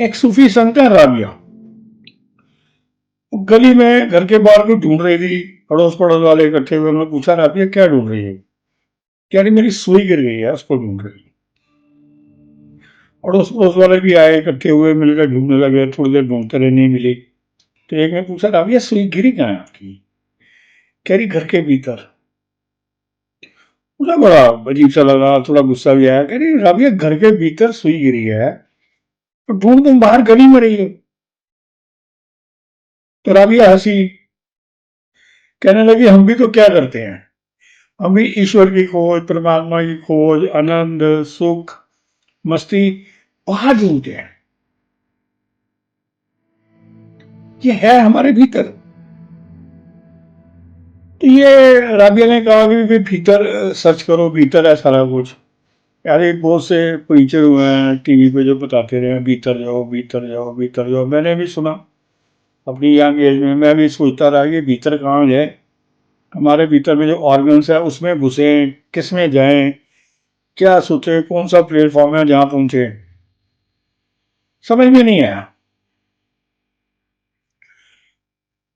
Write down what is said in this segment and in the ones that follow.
एक सूफी संत है राबिया। वो गली में घर के बाहर को ढूंढ रही थी। पड़ोस पड़ोस वाले इकट्ठे हुए, उन्होंने पूछा, राबिया क्या ढूंढ रही है? कह रही मेरी सुई गिर गई है, उसको ढूंढ रही है। पड़ोस पड़ोस वाले भी आए, इकट्ठे हुए, मिलकर ढूंढने लगे। थोड़ी देर ढूंढते रहे, नहीं मिली। तो एक ने पूछा, राबिया सुई गिरी कहाँ है आपकी? कह रही घर के भीतर। मुझे बड़ा अजीब सा लगा, थोड़ा गुस्सा भी आया। कह रही राबिया घर के भीतर सुई गिरी है तो ढूंढ तुम बाहर गली में रही हो। तो राबिया हंसी, कहने लगी हम भी तो क्या करते हैं, हम भी ईश्वर की खोज, परमात्मा की खोज, आनंद, सुख, मस्ती बाहर ढूंढते हैं। ये है हमारे भीतर। तो ये राबिया ने कहा कि भीतर सर्च करो, भीतर है सारा कुछ। यार एक बहुत से प्रीचर हुए हैं टीवी पे जो बताते रहे भीतर जाओ, भीतर जाओ, भीतर जाओ। मैंने भी सुना अपनी यंग एज में। मैं भी सोचता रहा कि भीतर कहाँ है, हमारे भीतर में जो ऑर्गन्स है उसमें घुसे, किस में जाएं, क्या सोचे, कौन सा प्लेटफॉर्म है जहां पहुंचे, समझ में नहीं आया।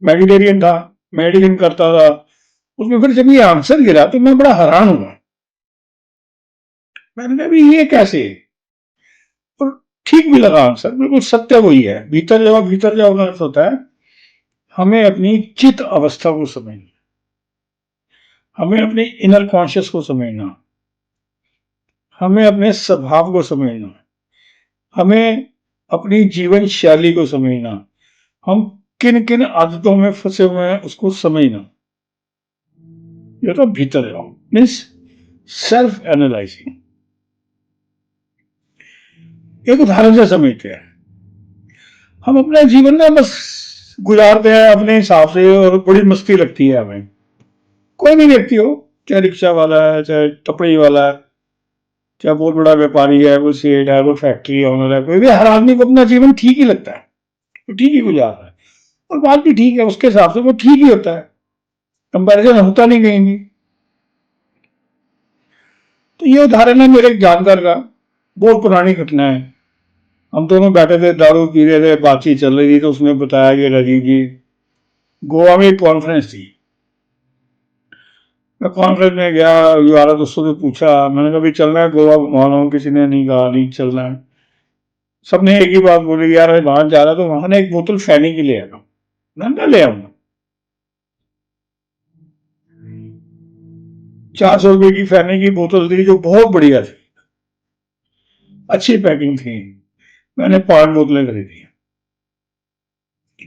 मेडिटेरियन था, मेडिटेशन करता था, उसमें फिर जब ये आंसर गिरा तो मैं बड़ा हैरान हुआ। मैंने कहा भी ये कैसे? और ठीक भी लगा आंसर, बिल्कुल सत्य वही है। भीतर जाओ, भीतर जाओ का अर्थ होता है हमें अपनी चित अवस्था को समझना, हमें अपने इनर कॉन्शियस को समझना, हमें अपने स्वभाव को समझना, हमें अपनी जीवन शैली को समझना, हम किन किन आदतों में फंसे हुए हैं उसको समझना। ये तो भीतर जाओ मीन्स सेल्फ एनालाइजिंग। एक उदाहरण से समझते हैं। हम अपने जीवन में बस गुजारते हैं अपने हिसाब से और बड़ी मस्ती लगती है हमें। कोई भी व्यक्ति हो, चाहे रिक्शा वाला है, चाहे टपड़ी वाला है, चाहे बहुत बड़ा व्यापारी है, कोई सेठ है, कोई फैक्ट्री ओनर है, कोई भी, हर आदमी को अपना जीवन ठीक ही लगता है, तो ठीक ही गुजार रहा है। और बात भी ठीक है, उसके हिसाब से वो ठीक ही होता है, कंपैरिजन होता नहीं कहीं भी। तो ये उदाहरण है मेरे एक जानकार का, बहुत पुरानी घटना है। हम दोनों बैठे थे, दारू पी रहे थे, बातचीत चल रही थी, तो उसने बताया कि राजीव जी, गोवा में एक कॉन्फ्रेंस थी। मैं कॉन्फ्रेंस में गया, यारा दोस्तों से पूछा, मैंने कहा भी चलना है गोवा घुमाना हूँ, किसी ने नहीं कहा नहीं चलना है। सबने एक ही बात बोली, यार वहां जा रहा तो वहां ने एक बोतल फैनी की ले आना। मैं ले आऊंगा। 400 रुपए की फैनी की बोतल थी जो बहुत बढ़िया थी, अच्छी पैकिंग थी। मैंने 5 बोतलें खरीदी,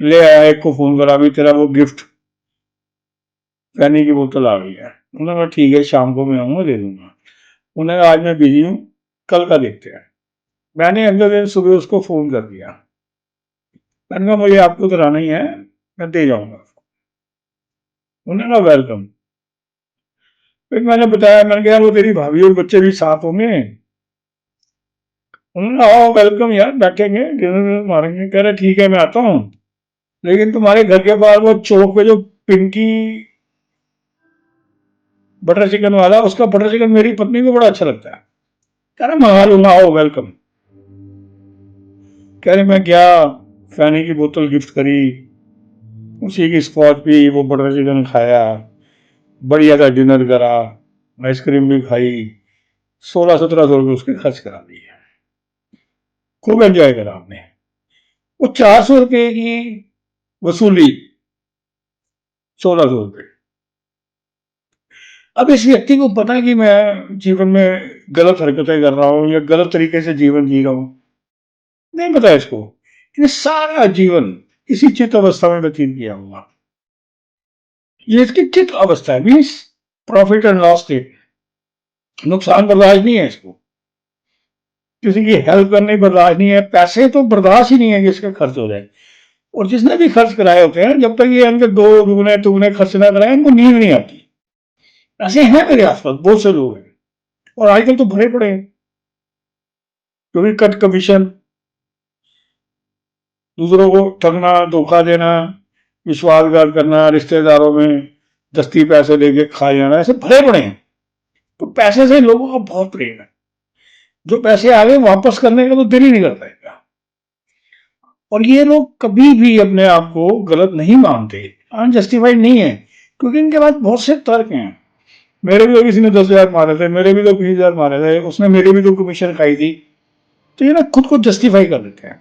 ले आया, एक को फोन करा, भी तेरा वो गिफ्ट फैनी की बोतल आ गई है। उन्होंने कहा ठीक है, शाम को मैं आऊंगा, दे दूंगा। उन्होंने कहा आज मैं बिजी हूँ, कल का देखते हैं। मैंने अगले दिन सुबह उसको फोन कर दिया। मैंने कहा मुझे आपको कराना ही है, मैं दे जाऊंगा। उन्होंने कहा वेलकम। फिर मैंने बताया, मैंने कहा वो तेरी भाभी और बच्चे भी साथ होंगे। उन्होंने कहा आओ वेलकम यार, बैठेंगे, डिनर मारेंगे। कह रहे ठीक है मैं आता हूँ, लेकिन तुम्हारे घर के बाहर वो चौक पे जो पिंकी बटर चिकन वाला, उसका बटर चिकन मेरी पत्नी को बड़ा अच्छा लगता है। कह रहा मंगा लूंगा, आओ वेलकम। कह रहे मैं गया, फैनी की बोतल गिफ्ट करी, उसी की स्कॉच पी, वो बटर चिकन खाया, बढ़िया सा डिनर करा, आइसक्रीम भी खाई। 1600-1700 रुपये उसके खर्च करा दिए, खूब एंजॉय करा हमने। वो 400 रुपये की वसूली, 1600 रुपये। अब इस व्यक्ति को पता है कि मैं जीवन में गलत हरकतें कर रहा हूं या गलत तरीके से जीवन जी रहा हूं, नहीं पता इसको। ये सारा जीवन इसी चित्त अवस्था में व्यतीत किया होगा। ये इसकी चित्त अवस्था है, means profit and loss state. नुकसान बर्दाश्त नहीं है इसको, किसी की हेल्प करने बर्दाश्त नहीं है, पैसे तो बर्दाश्त ही नहीं है कि इसका खर्च हो जाए। और जिसने भी खर्च कराए होते हैं, जब तक ये इनके दो दुगने तुगने खर्च ना कराए, इनको नींद नहीं आती। ऐसे हैं मेरे आसपास बहुत से लोग हैं, और आजकल तो भरे पड़े हैं, क्योंकि कट कमीशन, दूसरों को ठगना, धोखा देना, विश्वासघात करना, रिश्तेदारों में दस्ती पैसे लेके खा जाना, ऐसे भरे पड़े हैं। तो पैसे से लोगों का बहुत प्रेम है, जो पैसे आ गए वापस करने का तो दिल ही नहीं करता है। और ये लोग कभी भी अपने आप को गलत नहीं मानते, अनजस्टिफाइड नहीं है, क्योंकि इनके पास बहुत से तर्क हैं। मेरे भी तो किसी ने 10,000 मारे थे, मेरे भी तो 20,000 मारे थे, उसने मेरी भी तो कमीशन खाई थी। तो ये ना खुद को जस्टिफाई कर देते हैं,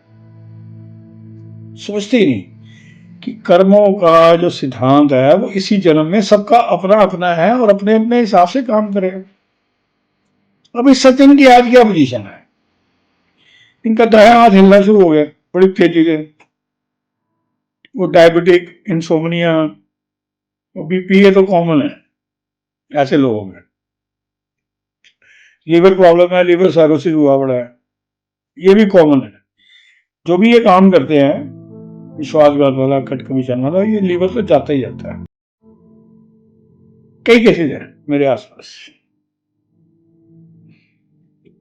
सोचते ही नहीं कि कर्मों का जो सिद्धांत है वो इसी जन्म में सबका अपना अपना है और अपने अपने हिसाब से काम करेगा। अब इस सचिन की आज क्या पोजीशन है? इनका दायां हाथ हिलना शुरू हो गया बड़ी तेजी से। वो डायबिटिक, इंसोमनिया, बीपी, ये तो कॉमन है ऐसे लोगों में। लीवर प्रॉब्लम है, लीवर साइरोसिस हुआ पड़ा है, ये भी कॉमन है। जो भी ये काम करते हैं, विश्वासघात वाला, कट कमीशन वाला, ये लीवर तो जाता ही जाता है। कई केसेज हैं मेरे आसपास।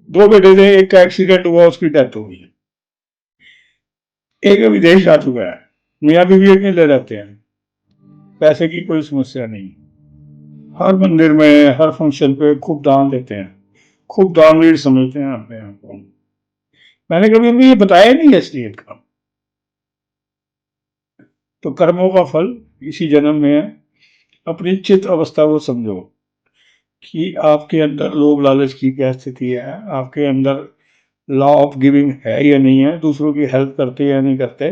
2 बेटे थे, एक का एक्सीडेंट हुआ, उसकी डेथ हो गई। एक विदेश जा चुका है, मियाँ बीवी अकेले रहते हैं, पैसे की कोई समस्या नहीं। हर मंदिर में, हर फंक्शन पे खूब दान देते हैं, खूब दानवीर समझते हैं अपने आप को। मैंने कभी उनको ये बताया नहीं है असलियत का। तो कर्मों का फल इसी जन्म में है। अपनी चित अवस्था को समझो कि आपके अंदर लोभ लालच की क्या स्थिति है, आपके अंदर लॉ ऑफ गिविंग है या नहीं है, दूसरों की हेल्प करते या नहीं करते,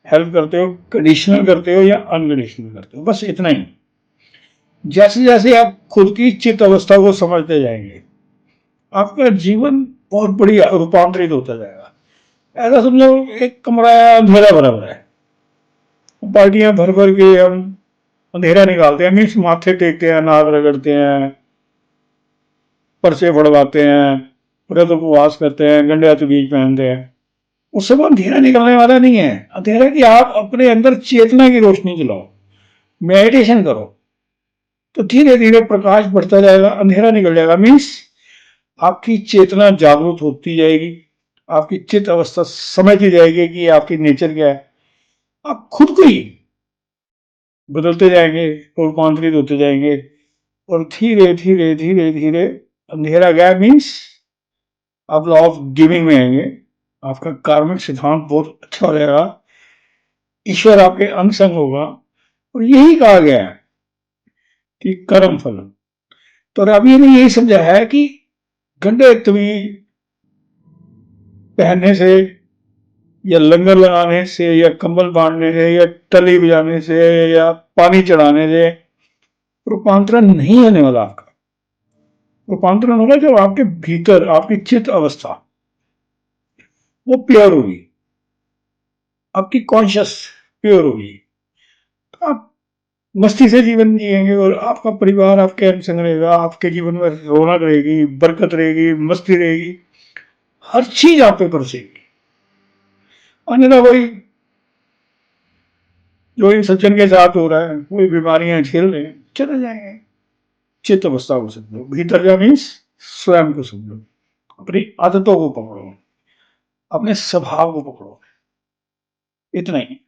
हेल्प करते हो कंडीशनल करते हो या अनकंडीशनल करते हो, बस इतना ही। जैसे जैसे आप खुद की चित अवस्था को समझते जाएंगे, आपका जीवन बहुत बड़ी रूपांतरित होता जाएगा। ऐसा समझो, एक कमरा है, अंधेरा भरा हुआ है, पार्टियां भर भर के हम अंधेरा निकालते हैं, मीन्स माथे टेकते हैं, नाक रगड़ते हैं, पर्चे फड़वाते हैं, व्रत उपवास करते हैं, गंडे बीज पहनते हैं, उससे वो अंधेरा निकलने वाला नहीं है। अंधेरा की आप अपने अंदर चेतना की रोशनी जलाओ, मेडिटेशन करो, तो धीरे धीरे प्रकाश बढ़ता जाएगा, अंधेरा निकल जाएगा। मीन्स आपकी चेतना जागरूक होती जाएगी, आपकी चित अवस्था समझती जाएगी कि आपकी नेचर क्या है। आप खुद को ही बदलते जाएंगे, रूपांतरित होते जाएंगे, और धीरे धीरे धीरे धीरे अंधेरा गया। मीन्स आप लॉ ऑफ गिविंग में आएंगे, आपका कार्मिक सिद्धांत बहुत अच्छा हो जाएगा, ईश्वर आपके अंग संग होगा। और यही कहा गया है कि कर्म फल। तो रवि ने यही समझा है कि गंडे तवीज पहनने से या लंगर लगाने से या कंबल बांटने से या टली बजाने से या पानी चढ़ाने से रूपांतरण नहीं होने वाला। आपका रूपांतरण होगा जब आपके भीतर आपकी चित अवस्था वो प्योर होगी, आपकी कॉन्शियस प्योर होगी, तो आप मस्ती से जीवन जिएंगे और आपका परिवार आपके अंग संग रहेगा, आपके जीवन में रौनक रहेगी, बरकत रहेगी, मस्ती रहेगी, हर चीज आप पे बरसेगी। अन्यथा कोई जो इन सज्जन के साथ हो रहा है, कोई बीमारियां झेल रहे हैं, चले जाएंगे। चित्त अवस्था को समझो, भीतर जा मीन्स स्वयं को समझो, अपनी आदतों को पकड़ो, अपने स्वभाव को पकड़ो, इतना ही।